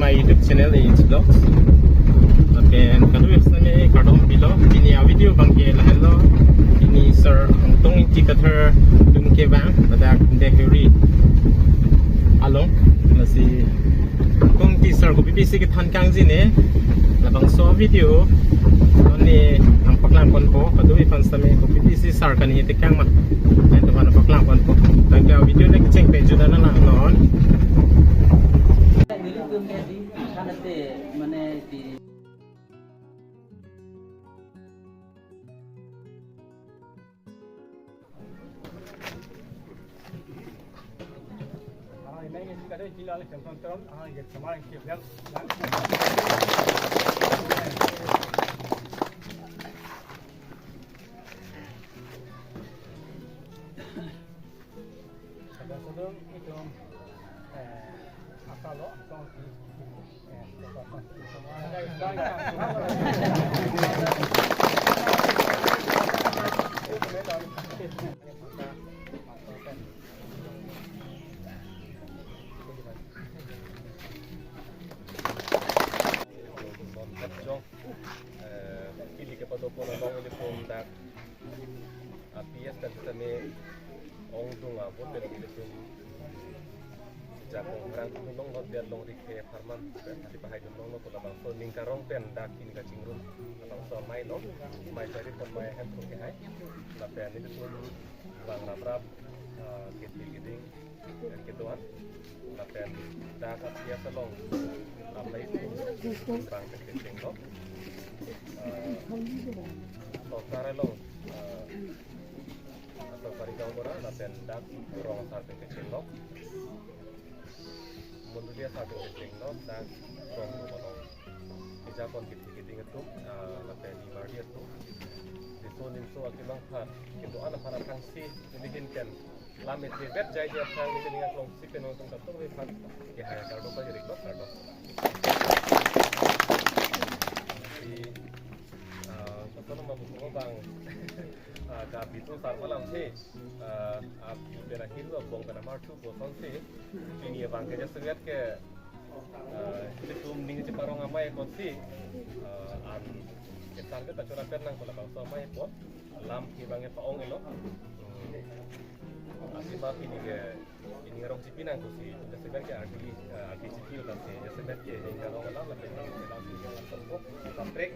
my YouTube channel Age Vlogs. Tapi kalau misalnya kadang bilo ini video bangke lah lo ini sir tong indikator dum ke bang pada dehuri along masih tong ti sir ko BBC ke than kang jine labang so video ni ang paklang kon po kadui fan same ko BBC sir kan hi tekang ma ito man paklang kon po tagya video na kecheng pe juda na non Jakong rang tulong not biar long rike farman di bahai tulong no kula bang so ningkarong pen dak ini ka cingrun atau so mai no mai cari pon mai hem ko ke hai la pen itu tuh bang rabrap geding dan ketuan la pen dak biasa long apa itu bang keting no so kare long atau parigau mora la pen dak rong sar keting no Mundur dia satu keting no dan from rumah di Japon keting itu apa di Mardia itu di sonin so akimang har itu anak para tangsi dibikinkan lamit di bed jaya dia sang di dengan long si penon tong katur we fan ya haya kardo pa jadi klok kardo di kono mabuko bang kapi itu sar malam sih api berakhir tuh bong kena martu bosan sih ini ya bang kerja selihat ke itu mending ceparong amai konsi an ketar kita curang pernah kalau bangsa amai pot lam kibangnya paong elo asli mah ini ngerong cipinang tuh sih udah sebenarnya arti cipil kan sih ya sebenarnya ini ngerong lam lebih dalam sih tempok sampai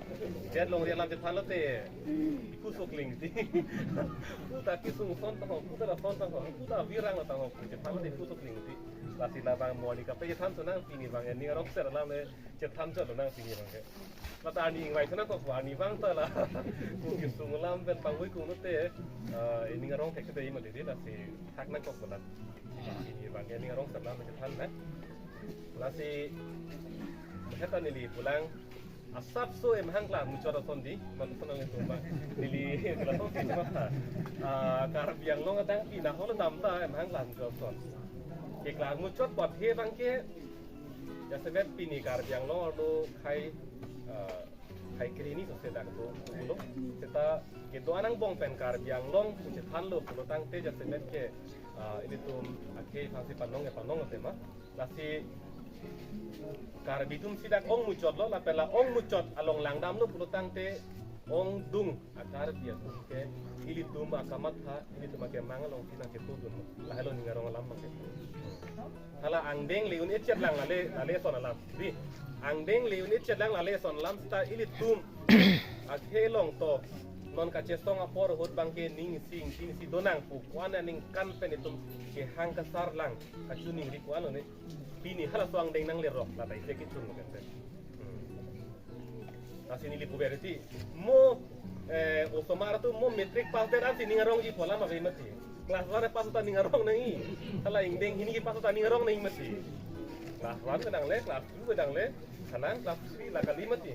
jadi long dia lam cepat lo teh kusuk ling sih udah kisung son tahu udah son tahu udah virang lo tahu cepat lo teh kusuk ling sih masih labang mau di kafe cepat tuh nang sini bang ini ngerong ser lam le cepat tuh nang sini bang mata ani ingway sana kok ani bang tala kisung lam ben pangui kung teh ini ngerong kayak kita ini mesti lah si hak nak kok benar ini bang ini ngerong ser lam cepat lah masih kita nili pulang asap so emang lah muncul sondi mana senang itu bang nili kalau sondi cuma karena yang lo ngadang pindah kalau nampak emang lah muncul son keklah muncul buat he bang ke ya sebab pini karena yang lo kai kiri ini sosial dak tu lo kita itu anang bong pen karena yang lo muncul tan lo kalau tang te ya sebab ke ini tu akhir fungsi panong tema nasi karena bitum sidak ong mucot lo lapela ong mucot along langdam lo pulutang te ong dung akar dia tu ke ili tum akamat ha ini tu make mangalong kinang ke tudun la halo ni ngarong alam make hala angdeng leun ecet lang lale son alam bi angdeng leun ecet lang lale son alam sta ili tum akhelong to non ka chestong apor hot bangke ning si donang pu kwana ning kan penitum ke hang kasar lang ka chuning ri kwano ne pini hala soang deng nang lerok la tai seki chun mo kan asini li puberti mo osomar tu mo metric pass der anti ningarong i pola ma be mati kelas ware pass ta ningarong nai hala ingdeng hini ki pass ta ningarong nai mati kelas ware sedang le kelas 2 sedang le kanang kelas 3 la kali mati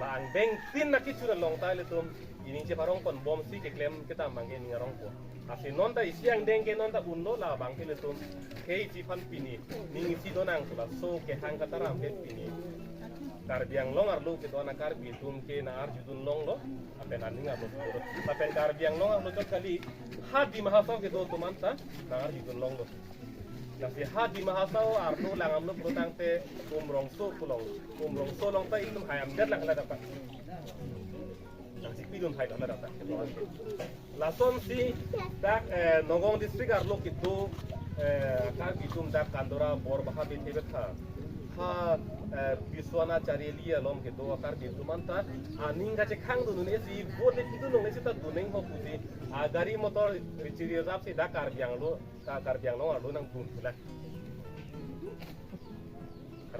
la ang beng tin na ki chura long tai le tum ini ceparong kon bom si ke klem kita mangke ningarong ko asi non ta isiang dengke non ta undo la bangke le tum ke ci fan pini ning si donang kula so ke hang kataram ke pini kar biang long arlu ke dona kar bi tum ke na ar judun long lo apen aning abo apen kar biang long arlu to kali hadi mahasaw ke do tumanta na ar judun long lo nasi hadi mahasau arno langam lo protang te umrong so long ta ilum hayam dat lang la dapat nasi pilum hay la dapat lason si dak nongong district arlo kitu kan kitum dak kandora bor baha be tebe tha ha biswana charelia lom kitu akar bitu manta aning ga che khang du ne si vote kitu nong ne ta duneng ho puji agari motor chiri rap si dakar biang lo kar biang no lo nang pun la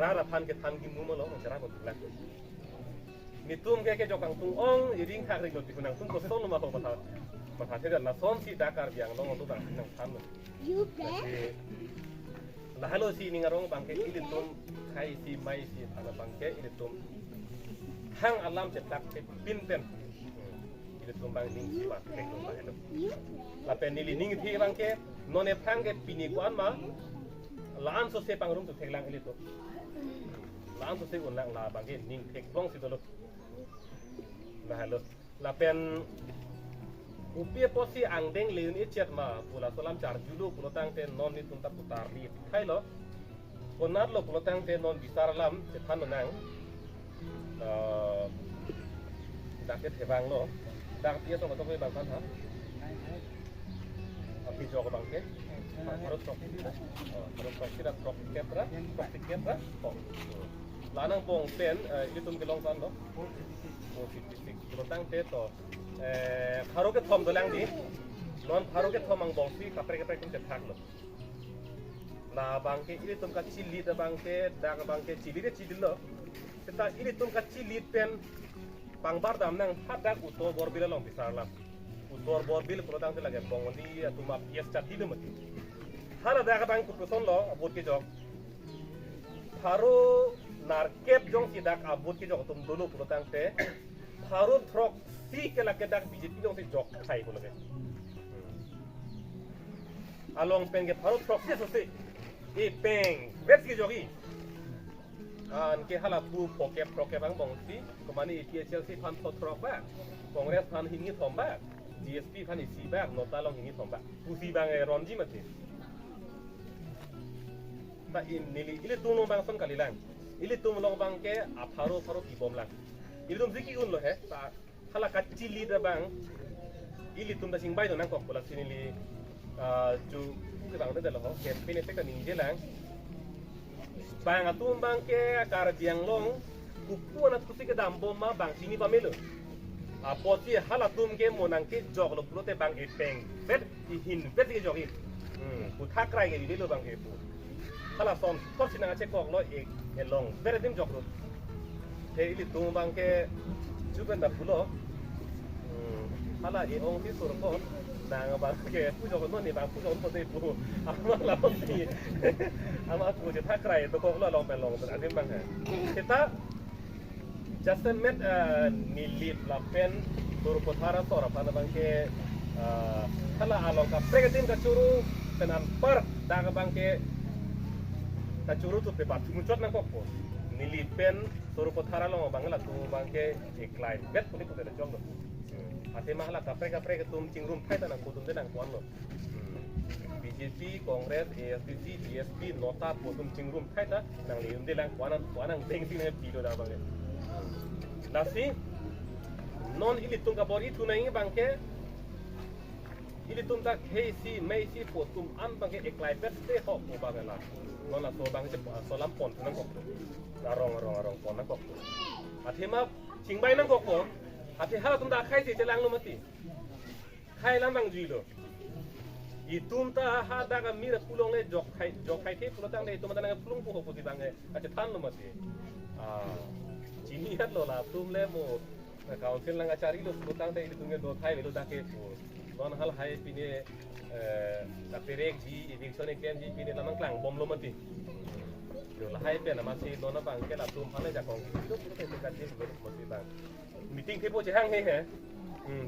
rara phan ke than ki mu mo lo jara ko la mitum ke jokang tung ong iring khak ring lo ti kunang tung ko son ma ho ma tha the la son si dakar biang lo lo bang nang than la halo si ni ngarong bangke ilitum khai si mai si ana bangke ilitum hang alam cetak ke pinten ilitum bang ning si ba ke tum ba elo la pen nili ning thi bangke none phang ke pini kwan ma laan so se pangrum tu theklang ilitum laan so se unlang la bangke ning thek bong si dolo la halo la pen upie posi angdeng leun ichet ma pula solam char judo pulotang te non ni tunta putar li thailo konar lo pulotang te non bisar lam te than nang daket hebang lo dak pia to to bang kan ha api jog bang ke harus tok kira tok kepra lanang pong pen itum ke long san lo mo fitik pulotang te to kharo ke thom dolang di non kharo ke thom ang bongsi kapre kum te thak lo la bangke ini tum ka chili da bangke da bangke chili re chili lo ta ini tum ka chili pen pangbar dam nang hadak uto borbil long bisarlam utor borbil prodang te lage bongoni atuma pies cha dilu mati hara da bang ku son lo abot ke jok kharo narkep jong sidak abot ke jok tum dulu prodang te kharo throk si ke la ke dak BJP dong se jok khai ko lage along pen ke pharo proxy so se e peng bet ki jogi an ke hala pu poke bang bong si ko mani ETHL si phan throk ba kongres phan hingi thom ba GSP phan si ba nota long hingi thom ba pu si bang e ronji mate ta in nili ile tuno bang son kalilang ile tum long bang ke a pharo ki bom lang ile tum ziki un lo he ta hala kacili da bang ili tum da sing bai do nang kok pula sini li ju ke bang da lo ke pine te ka ning je lang bang atum bang ke kar diang long ku pu na tu ke dam bom ma bang sini pamelo a poti hala tum ke monang ke jog lo pulote bang e peng bet i hin bet ke jogi ku thak rai ke di lo bang ke pu hala son thot sinanga che kok lo e long bet dim jog lo te ili tum bang ke juga ndak pulo hala e ong ti sur ko nang ba ke pu jo no ni ba pu jo no te pu ama la on ti ama ku je tha krai to ko lo long pe long ta dim bang ha kita just met ni lip la pen sur ko thara sora pa bang ke hala along ka pregatin ka churu tenan par da bang ke ka churu tu pe pa tu chot na ko ko nili pen sur ko thara lo bangla tu bangke iklai bet puli ko de jong lo ate mahla kapre ke tum chingrum thai ta na ko tum de nang kon lo BJP Kongres ASPC GSP nota ko tum chingrum thai ta nang li um de lang kwanang deng sing ne pi do da bang nasi non ili tum ka bori tu nai bangke ili tum ta hesi mai si po tum an bangke iklai bet te ho ko bangala non la so bang se so lam pon nang ko arong pon nang ko athema chingbai nang ko ko ate ha tum da khai se chelang no mati khai lam bang ji lo i tum ta ha da ga mira pulong le jok khai te pulotang le tum da nang pulung ko ho pu di bang ate than no mati chini hat lo la tum le mo council nang achari lo pulotang te tum ge do khai lo da ke don hal hai pine da perek ji eviction exam ji pine lamang klang bom lo mati yo la hai pe na ma si no na bang ke la tum phale ja kong to te te ka ji lo mati bang meeting the po che hang he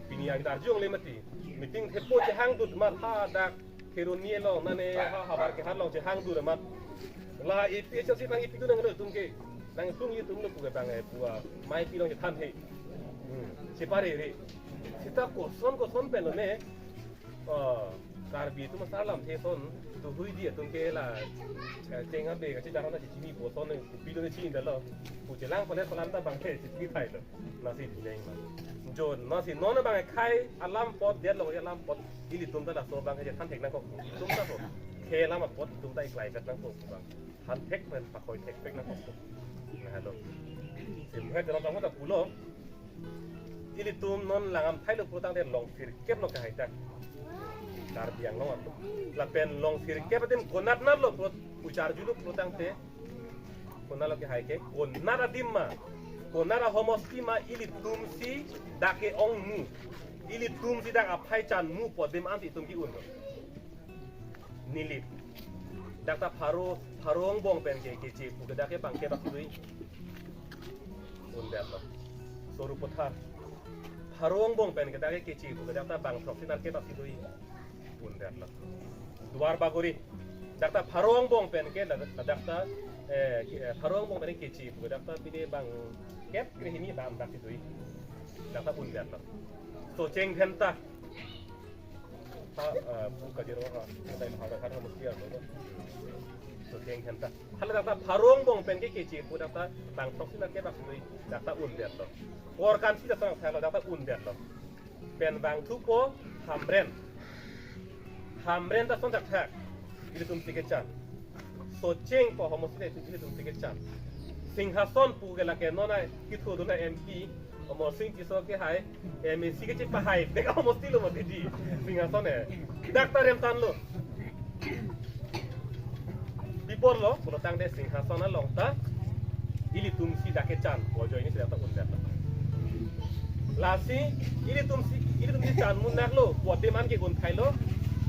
pini yang dar jong le mati meeting the po che hang dut ma ha da keronie lo na ne ha bar ke han lo che hang du ma la e pe che si bang e pi du nang lo tum ke nang tum yi tum lo ku bang e pu mai pi lo che than he se pare re sita ko son pe lo ne Tarbi tu masalah lam theson tu hui dia tu ke la cenga be ka cidaran na cini po son video ni cini dalo ku jelang pone salam ta bang ke cini thai lo nasi dineng ma jon nasi nona bang khai alam pot dia lo alam pot ili tum ta la so bang ke than thek na ko tum ta so ke la ma pot tum ta iklai ka na ko bang han thek men pa khoi thek pek na ko na halo sim he ta ta pulo ili tum non langam thai lo putang de long fir kep no ka hai ta Tarbiang lo la pen long fir ke patin konat nar lo prot ucar julu protang te konat lo ke hai ke konat adimma konat homostima ili tumsi dake ong mu ili tumsi dak apai chan mu podim anti tumki un nilit dakta parong bong pen ke ci pu ke dake bang ke bak dui un dat lo soru pothar parong bong pen ke dake ke ci pu ke dakta bang profesional ke bak dui Punderlah. Duar bagori. Dakta parong bong pen ke dakta parong bong pen keci. Dakta bide bang kep krihini dam dakti dui. Dakta punderlah. So ceng henta. Buka jeroha. Kita ini harus karena mesti ada. So ceng henta. Kalau dakta parong bong pen ke keci. Dakta bang toksina ke bak dui. Dakta punderlah. Orkan sih dasar kalau dakta punderlah. Pen bang tuko hambren. Hamren ta son tak thak ili tum tiket chan so cheng po homosile tu ili tum tiket chan singhason pu gela ke nona ki thu duna mp omo sing ki so ke hai mc ke chi pa hai de ka homosile mo di singhason e daktar em tan lo bipor lo pulo tang de singhason na long ta ili tum si daket chan bo jo ini tidak tak undar lasi ili tum si chan mun nak lo buat teman ke gun thai lo